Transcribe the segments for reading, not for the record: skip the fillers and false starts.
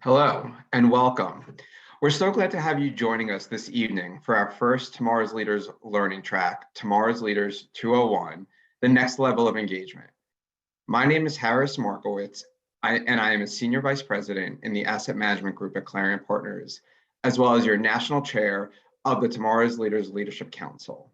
Hello and welcome. We're so glad to have you joining us this evening for our first Tomorrow's Leaders learning track, Tomorrow's Leaders 201, the next level of engagement. My name is Harris Markowitz, and I am a Senior Vice President in the Asset Management Group at Clarion Partners, as well as your National Chair of the Tomorrow's Leaders Leadership Council.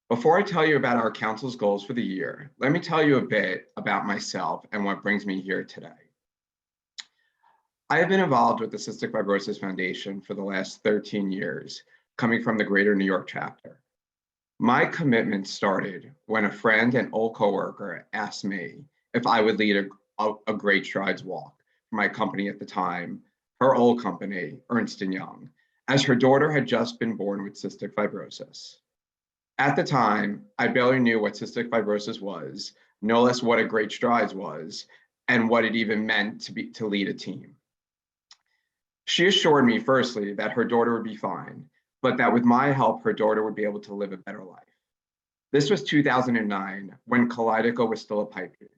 Before I tell you about our council's goals for the year, let me tell you a bit about myself and what brings me here today. I have been involved with the Cystic Fibrosis Foundation for the last 13 years, coming from the Greater New York chapter. My commitment started when a friend and old coworker asked me if I would lead a Great Strides walk for my company at the time, her old company, Ernst & Young, as her daughter had just been born with cystic fibrosis. At the time, I barely knew what cystic fibrosis was, no less what a Great Strides was, and what it even meant to lead a team. She assured me, firstly, that her daughter would be fine, but that with my help, her daughter would be able to live a better life. This was 2009, when Kaleido was still a pipe dream.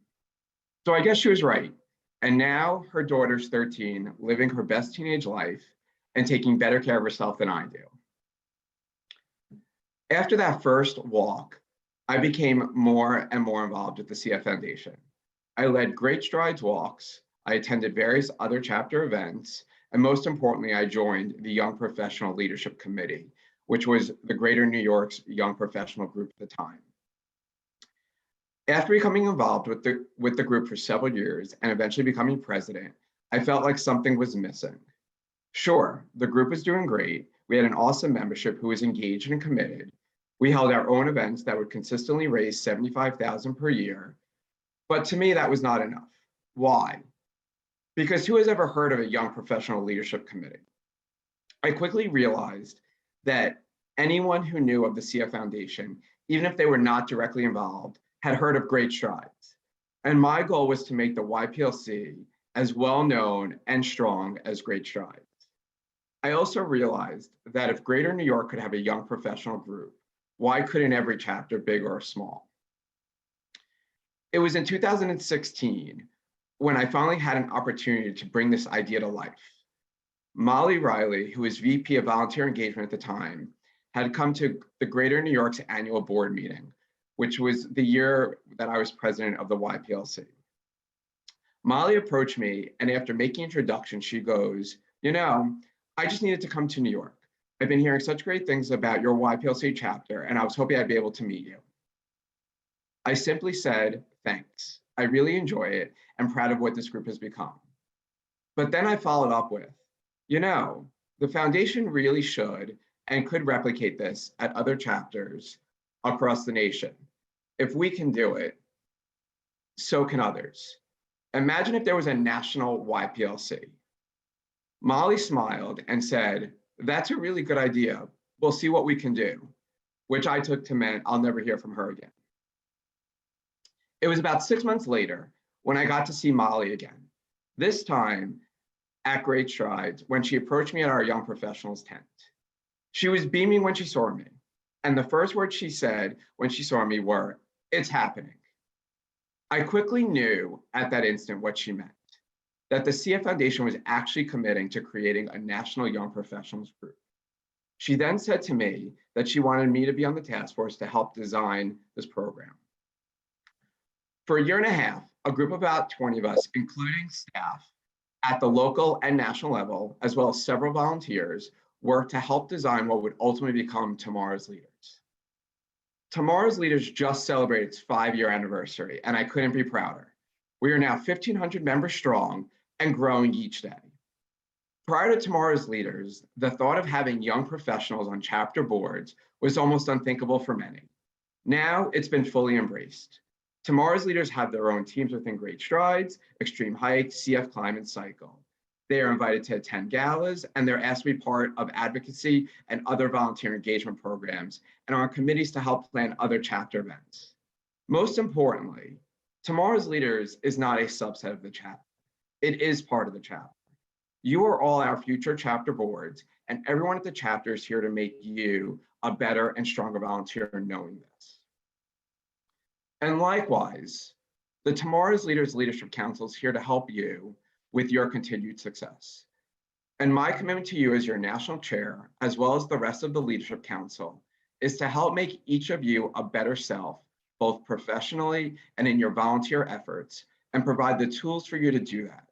So I guess she was right. And now her daughter's 13, living her best teenage life and taking better care of herself than I do. After that first walk, I became more and more involved with the CF Foundation. I led Great Strides walks, I attended various other chapter events, and most importantly, I joined the Young Professional Leadership Committee, which was the Greater New York's young professional group at the time. After becoming involved with the group for several years and eventually becoming president, I felt like something was missing. Sure, the group was doing great. We had an awesome membership who was engaged and committed. We held our own events that would consistently raise $75,000 per year. But to me, that was not enough. Why? Because who has ever heard of a Young Professional Leadership Committee? I quickly realized that anyone who knew of the CF Foundation, even if they were not directly involved, had heard of Great Strides. And my goal was to make the YPLC as well known and strong as Great Strides. I also realized that if Greater New York could have a young professional group, why couldn't every chapter, big or small? It was in 2016 when I finally had an opportunity to bring this idea to life. Molly Riley, who was VP of Volunteer Engagement at the time, had come to the Greater New York's annual board meeting, which was the year that I was president of the YPLC. Molly approached me, and after making introductions, she goes, I just needed to come to New York. I've been hearing such great things about your YPLC chapter, and I was hoping I'd be able to meet you. I simply said, thanks. I really enjoy it and proud of what this group has become. But then I followed up with, the foundation really should and could replicate this at other chapters across the nation. If we can do it, so can others. Imagine if there was a national YPLC. Molly smiled and said, that's a really good idea. We'll see what we can do, which I took to mean I'll never hear from her again. It was about 6 months later when I got to see Molly again, this time at Great Strides when she approached me at our young professionals tent. She was beaming when she saw me, and the first words she said when she saw me were, it's happening. I quickly knew at that instant what she meant, that the CF Foundation was actually committing to creating a national young professionals group. She then said to me that she wanted me to be on the task force to help design this program. For a year and a half, a group of about 20 of us, including staff at the local and national level, as well as several volunteers, worked to help design what would ultimately become Tomorrow's Leaders. Tomorrow's Leaders just celebrated its 5-year anniversary, and I couldn't be prouder. We are now 1,500 members strong and growing each day. Prior to Tomorrow's Leaders, the thought of having young professionals on chapter boards was almost unthinkable for many. Now it's been fully embraced. Tomorrow's Leaders have their own teams within Great Strides, Extreme Hike, CF Climb, and Cycle. They are invited to attend galas, and they're asked to be part of advocacy and other volunteer engagement programs, and are on committees to help plan other chapter events. Most importantly, Tomorrow's Leaders is not a subset of the chapter. It is part of the chapter. You are all our future chapter boards, and everyone at the chapter is here to make you a better and stronger volunteer knowing this. And likewise, the Tomorrow's Leaders Leadership Council is here to help you with your continued success. And my commitment to you as your national chair, as well as the rest of the Leadership Council, is to help make each of you a better self, both professionally and in your volunteer efforts, and provide the tools for you to do that.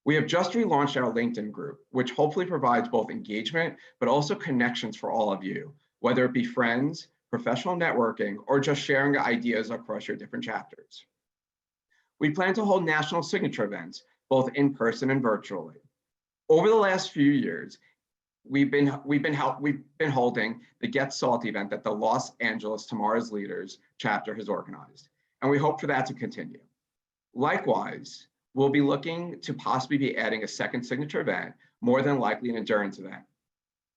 We have just relaunched our LinkedIn group, which hopefully provides both engagement, but also connections for all of you, whether it be friends, professional networking, or just sharing ideas across your different chapters. We plan to hold national signature events, both in person and virtually. Over the last few years, we've been holding the Get Salt event that the Los Angeles Tomorrow's Leaders chapter has organized, and we hope for that to continue. Likewise, we'll be looking to possibly be adding a second signature event, more than likely an endurance event.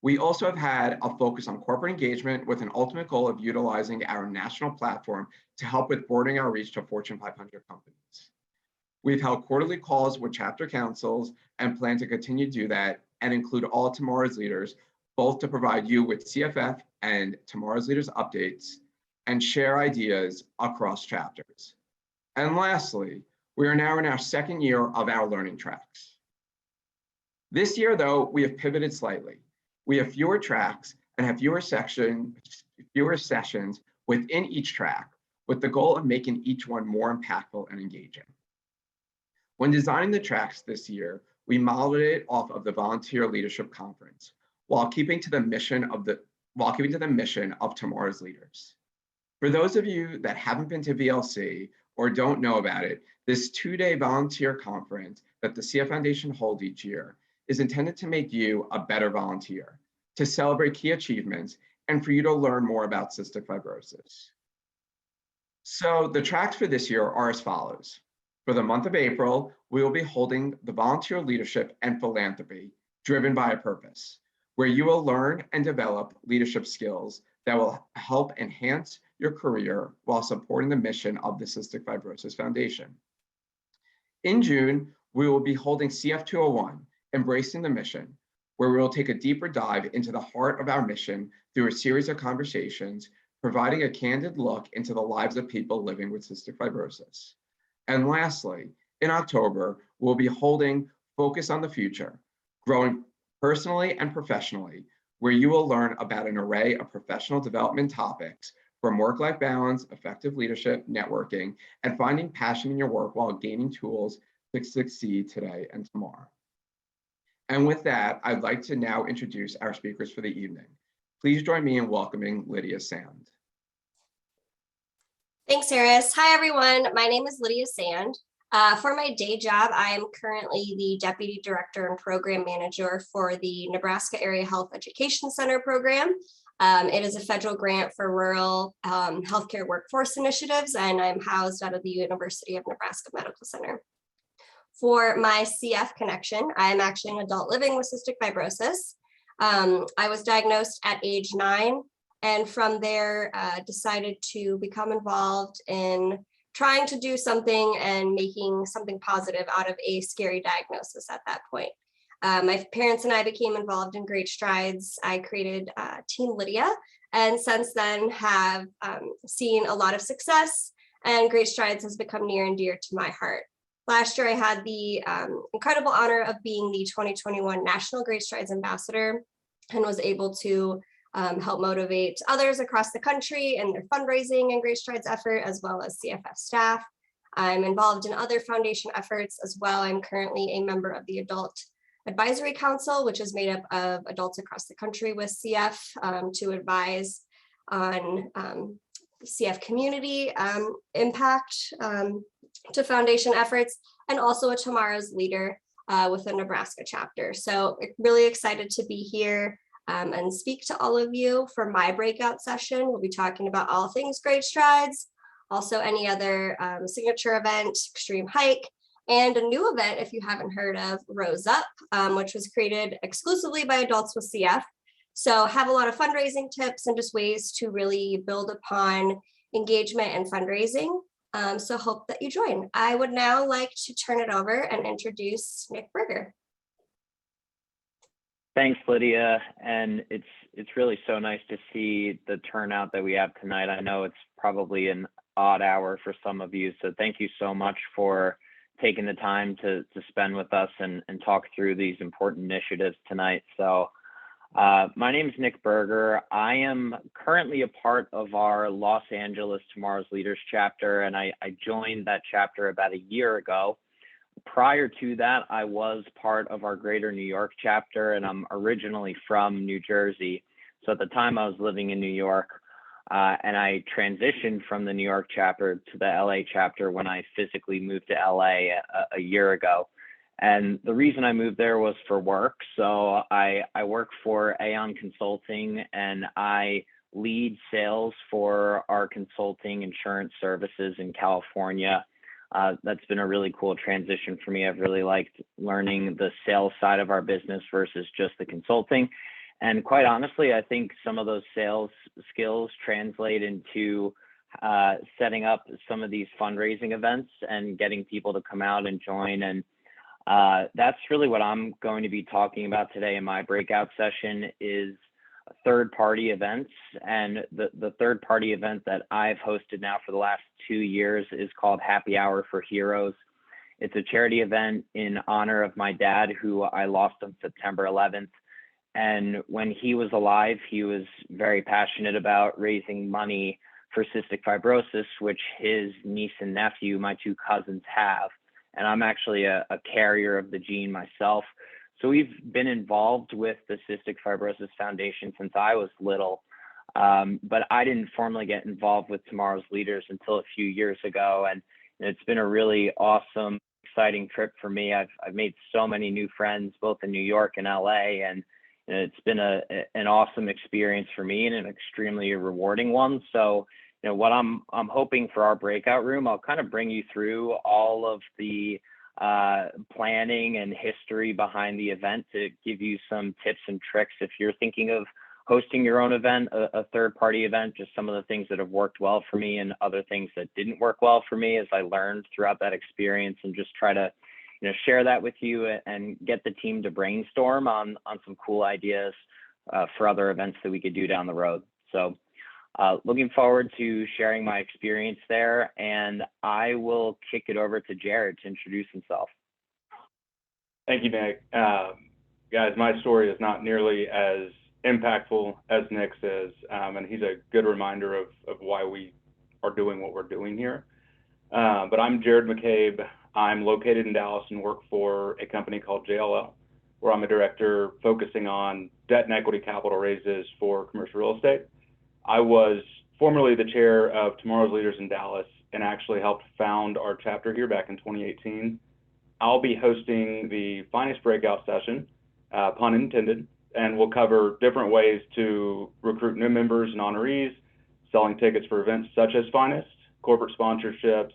We also have had a focus on corporate engagement with an ultimate goal of utilizing our national platform to help with broadening our reach to Fortune 500 companies. We've held quarterly calls with chapter councils and plan to continue to do that and include all Tomorrow's Leaders, both to provide you with CFF and Tomorrow's Leaders updates and share ideas across chapters. And lastly, we are now in our second year of our learning tracks. This year, though, we have pivoted slightly. We have fewer tracks and have fewer sessions within each track, with the goal of making each one more impactful and engaging. When designing the tracks this year, we modeled it off of the Volunteer Leadership Conference, while keeping to the mission of Tomorrow's Leaders. For those of you that haven't been to VLC or don't know about it, this two-day volunteer conference that the CF Foundation holds each year is intended to make you a better volunteer, to celebrate key achievements, and for you to learn more about cystic fibrosis. So the tracks for this year are as follows. For the month of April, we will be holding the Volunteer Leadership and Philanthropy, Driven by a Purpose, where you will learn and develop leadership skills that will help enhance your career while supporting the mission of the Cystic Fibrosis Foundation. In June, we will be holding CF 201, Embracing the Mission, where we will take a deeper dive into the heart of our mission through a series of conversations, providing a candid look into the lives of people living with cystic fibrosis. And lastly, in October, we'll be holding Focus on the Future, Growing Personally and Professionally, where you will learn about an array of professional development topics from work-life balance, effective leadership, networking, and finding passion in your work while gaining tools to succeed today and tomorrow. And with that, I'd like to now introduce our speakers for the evening. Please join me in welcoming Lydia Sand. Thanks, Harris. Hi, everyone. My name is Lydia Sand. For my day job, I am currently the Deputy Director and Program Manager for the Nebraska Area Health Education Center program. It is a federal grant for rural healthcare workforce initiatives, and I'm housed out of the University of Nebraska Medical Center. For my CF connection, I'm actually an adult living with cystic fibrosis. I was diagnosed at age 9, and from there decided to become involved in trying to do something and making something positive out of a scary diagnosis at that point. My parents and I became involved in Great Strides. I created Team Lydia, and since then have seen a lot of success, and Great Strides has become near and dear to my heart. Last year, I had the incredible honor of being the 2021 National Great Strides Ambassador and was able to help motivate others across the country in their fundraising and Great Strides effort, as well as CFF staff. I'm involved in other foundation efforts as well. I'm currently a member of the Adult Advisory Council, which is made up of adults across the country with CF to advise on CF community impact to foundation efforts, and also a Tomorrow's Leader with the Nebraska chapter. So really excited to be here and speak to all of you. For my breakout session, we'll be talking about all things Great Strides, also any other signature event, Extreme Hike, and a new event, if you haven't heard of, Rose Up, which was created exclusively by adults with CF. So have a lot of fundraising tips and just ways to really build upon engagement and fundraising. So hope that you join. I would now like to turn it over and introduce Nick Berger. Thanks, Lydia. And it's really so nice to see the turnout that we have tonight. I know it's probably an odd hour for some of you, so thank you so much for taking the time to spend with us and talk through these important initiatives tonight. So my name is Nick Berger. I am currently a part of our Los Angeles Tomorrow's Leaders chapter, and I joined that chapter about a year ago. Prior to that, I was part of our Greater New York chapter, and I'm originally from New Jersey. So at the time I was living in New York, and I transitioned from the New York chapter to the LA chapter when I physically moved to LA a year ago. And the reason I moved there was for work. So I work for Aon Consulting, and I lead sales for our consulting insurance services in California. That's been a really cool transition for me. I've really liked learning the sales side of our business versus just the consulting. And quite honestly, I think some of those sales skills translate into setting up some of these fundraising events and getting people to come out and join. And that's really what I'm going to be talking about today in my breakout session is third-party events. And the third-party event that I've hosted now for the last 2 years is called Happy Hour for Heroes. It's a charity event in honor of my dad, who I lost on September 11th. And when he was alive, he was very passionate about raising money for cystic fibrosis, which his niece and nephew, my two cousins, have. And I'm actually a carrier of the gene myself. So we've been involved with the Cystic Fibrosis Foundation since I was little, but I didn't formally get involved with Tomorrow's Leaders until a few years ago. And it's been a really awesome, exciting trip for me. I've made so many new friends, both in New York and LA, and it's been an awesome experience for me and an extremely rewarding one. So, what I'm hoping for our breakout room, I'll kind of bring you through all of the planning and history behind the event to give you some tips and tricks if you're thinking of hosting your own event, a third-party event, just some of the things that have worked well for me and other things that didn't work well for me as I learned throughout that experience, and just try to share that with you and get the team to brainstorm on some cool ideas for other events that we could do down the road. So looking forward to sharing my experience there, and I will kick it over to Jared to introduce himself. Thank you, Nick. Guys, my story is not nearly as impactful as Nick's is, and he's a good reminder of why we are doing what we're doing here. But I'm Jared McCabe. I'm located in Dallas and work for a company called JLL, where I'm a director focusing on debt and equity capital raises for commercial real estate. I was formerly the chair of Tomorrow's Leaders in Dallas and actually helped found our chapter here back in 2018. I'll be hosting the Finest Breakout session, pun intended, and we'll cover different ways to recruit new members and honorees, selling tickets for events such as Finest, corporate sponsorships,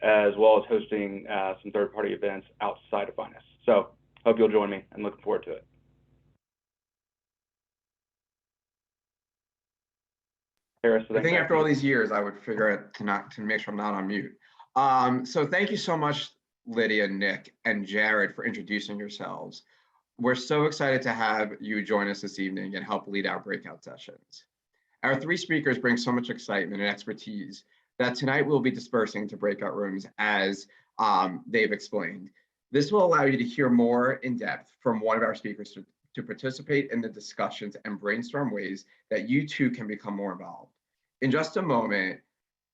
as well as hosting some third-party events outside of Finest. So hope you'll join me and looking forward to it. Harris, I think after all these years, I would figure out to make sure I'm not on mute. So thank you so much, Lydia, Nick, and Jared, for introducing yourselves. We're so excited to have you join us this evening and help lead our breakout sessions. Our three speakers bring so much excitement and expertise that tonight we'll be dispersing to breakout rooms as they've explained. This will allow you to hear more in depth from one of our speakers to participate in the discussions and brainstorm ways that you too can become more involved. In just a moment,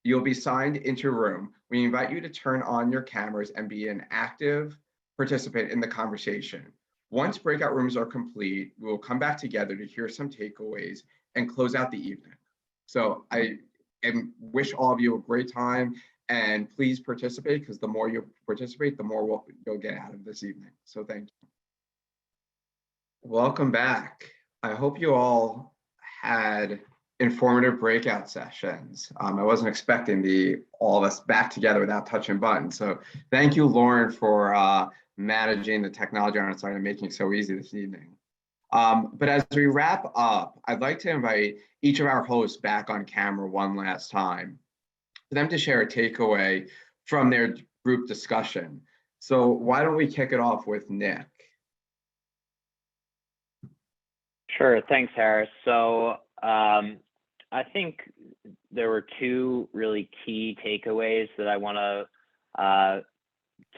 you'll be signed into a room. We invite you to turn on your cameras and be an active participant in the conversation. Once breakout rooms are complete, we will come back together to hear some takeaways and close out the evening. So I wish all of you a great time, and please participate, because the more you participate, the more you'll get out of this evening. So thank you. Welcome back. I hope you all had informative breakout sessions. I wasn't expecting all of us back together without touching buttons. So thank you, Lauren, for managing the technology on our side and making it so easy this evening. But as we wrap up, I'd like to invite each of our hosts back on camera one last time for them to share a takeaway from their group discussion. So why don't we kick it off with Nick? Sure, thanks, Harris. So I think there were two really key takeaways that I want to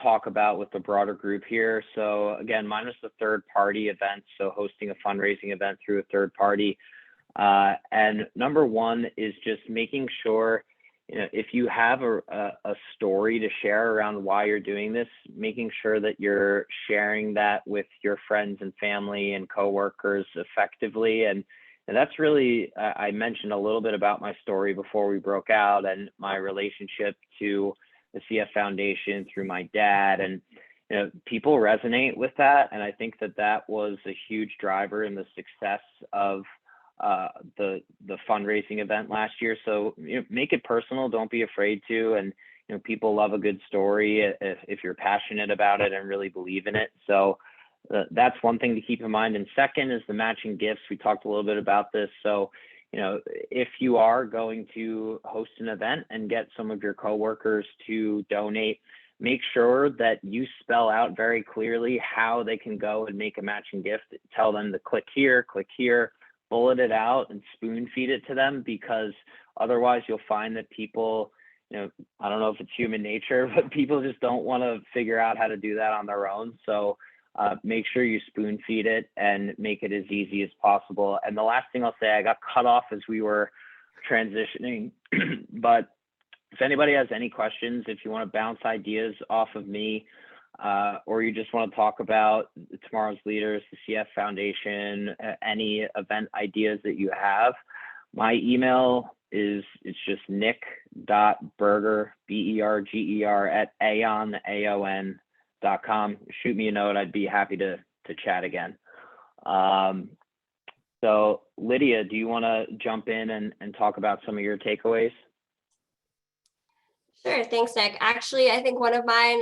talk about with the broader group here. So again, minus the third party events, so hosting a fundraising event through a third party. And number one is just making sure, if you have a story to share around why you're doing this, making sure that you're sharing that with your friends and family and coworkers effectively. And that's really, I mentioned a little bit about my story before we broke out and my relationship to the CF Foundation through my dad. And people resonate with that. And I think that was a huge driver in the success of the fundraising event last year. So make it personal. Don't be afraid to. And people love a good story if you're passionate about it and really believe in it. So that's one thing to keep in mind. And second is the matching gifts. We talked a little bit about this. So if you are going to host an event and get some of your coworkers to donate, make sure that you spell out very clearly how they can go and make a matching gift. Tell them to click here, bullet it out and spoon feed it to them, because otherwise you'll find that people, I don't know if it's human nature, but people just don't want to figure out how to do that on their own. So make sure you spoon feed it and make it as easy as possible. And the last thing I'll say, I got cut off as we were transitioning, but if anybody has any questions, if you want to bounce ideas off of me, or you just want to talk about Tomorrow's Leaders, the CF Foundation, any event ideas that you have, my email it's just nick.berger, BERGER @aon.com. Shoot me a note. I'd be happy to chat again. So Lydia, do you want to jump in and talk about some of your takeaways? Sure, thanks, Nick. Actually, I think one of mine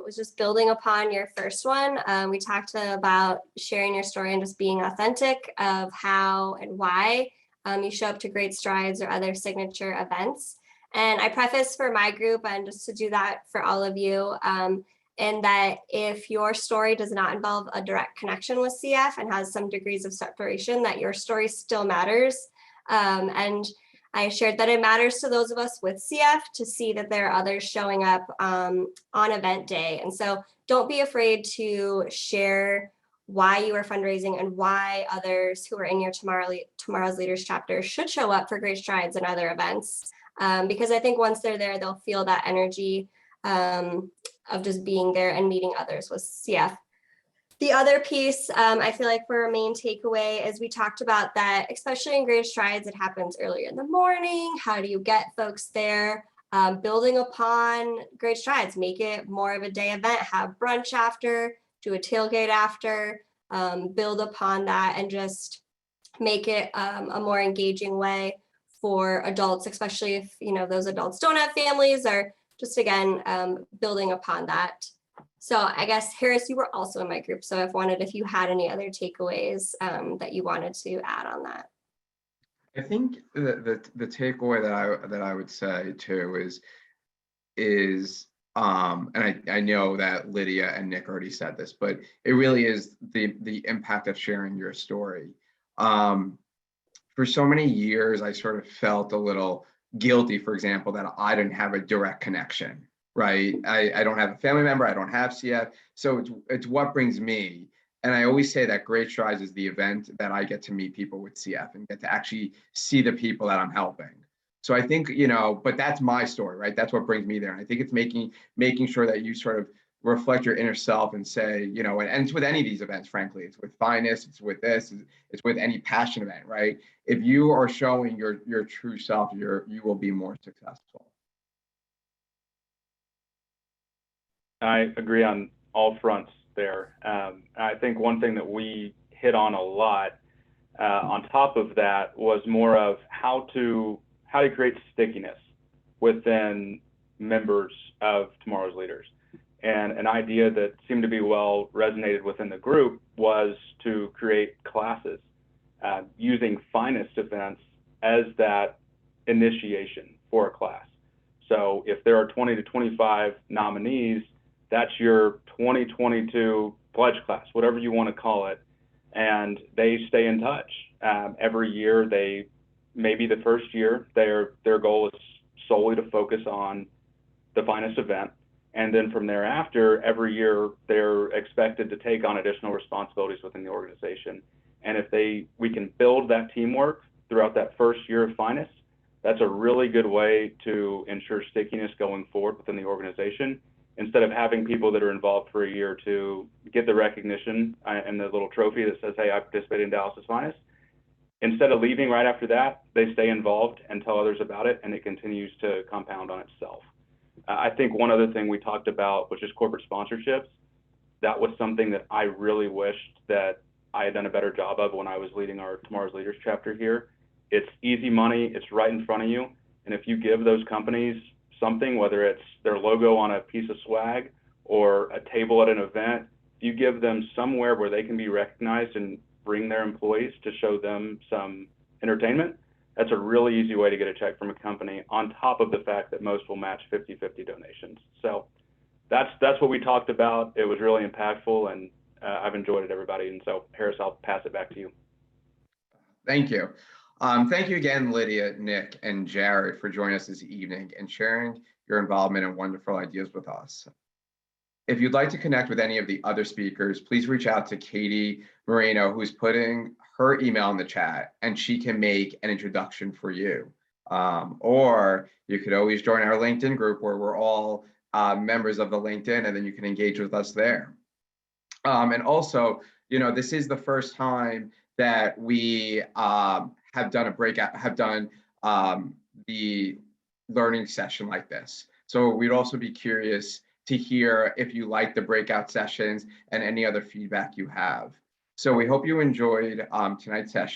was just building upon your first one. We talked about sharing your story and just being authentic of how and why you show up to Great Strides or other signature events. And I preface for my group, and just to do that for all of you, and that if your story does not involve a direct connection with CF and has some degrees of separation, that your story still matters. And I shared that it matters to those of us with CF to see that there are others showing up on event day. And so don't be afraid to share why you are fundraising and why others who are in your Tomorrow's Leaders chapter should show up for Great Strides and other events. Because I think once they're there, they'll feel that energy of just being there and meeting others with CF. The other piece, I feel like for a main takeaway is we talked about that, especially in Great Strides, it happens earlier in the morning. How do you get folks there? Building upon Great Strides, make it more of a day event, have brunch after, do a tailgate after, build upon that and just make it a more engaging way for adults, especially if those adults don't have families, or just again, building upon that. So I guess, Harris, you were also in my group. So if you had any other takeaways that you wanted to add on that. I think the takeaway that I would say too is and I know that Lydia and Nick already said this, but it really is the impact of sharing your story. For so many years, I sort of felt a little guilty, for example, that I didn't have a direct connection. Right. I don't have a family member. I don't have CF. So it's what brings me. And I always say that Great Strides is the event that I get to meet people with CF and get to actually see the people that I'm helping. So I think, but that's my story, right? That's what brings me there. And I think it's making sure that you sort of reflect your inner self and say, and it's with any of these events, frankly, it's with Finest, it's with this, it's with any passion event, right? If you are showing your true self, you will be more successful. I agree on all fronts there. I think one thing that we hit on a lot on top of that was more of how to create stickiness within members of Tomorrow's Leaders. And an idea that seemed to be well resonated within the group was to create classes using Finest events as that initiation for a class. So if there are 20 to 25 nominees, that's your 2022 pledge class, whatever you want to call it. And they stay in touch. Every year, maybe the first year, their goal is solely to focus on the Finest event. And then from thereafter, every year they're expected to take on additional responsibilities within the organization. And if we can build that teamwork throughout that first year of finest, that's a really good way to ensure stickiness going forward within the organization, instead of having people that are involved for a year to get the recognition and the little trophy that says, hey, I participated in Dallas's finest. Instead of leaving right after that, they stay involved and tell others about it, and it continues to compound on itself. I think one other thing we talked about was just corporate sponsorships. That was something that I really wished that I had done a better job of when I was leading our Tomorrow's Leaders chapter here. It's easy money, it's right in front of you. And if you give those companies something, whether it's their logo on a piece of swag or a table at an event, if you give them somewhere where they can be recognized and bring their employees to show them some entertainment, that's a really easy way to get a check from a company, on top of the fact that most will match 50-50 donations. So that's what we talked about. It was really impactful, and I've enjoyed it, everybody. And so, Harris, I'll pass it back to you. Thank you. Thank you again, Lydia, Nick, and Jared, for joining us this evening and sharing your involvement and wonderful ideas with us. If you'd like to connect with any of the other speakers, please reach out to Katie Moreno, who's putting her email in the chat, and she can make an introduction for you. Or you could always join our LinkedIn group, where we're all members of the LinkedIn, and then you can engage with us there. And also, this is the first time that we have done a breakout, have done the learning session like this. So we'd also be curious to hear if you like the breakout sessions and any other feedback you have. So we hope you enjoyed tonight's session.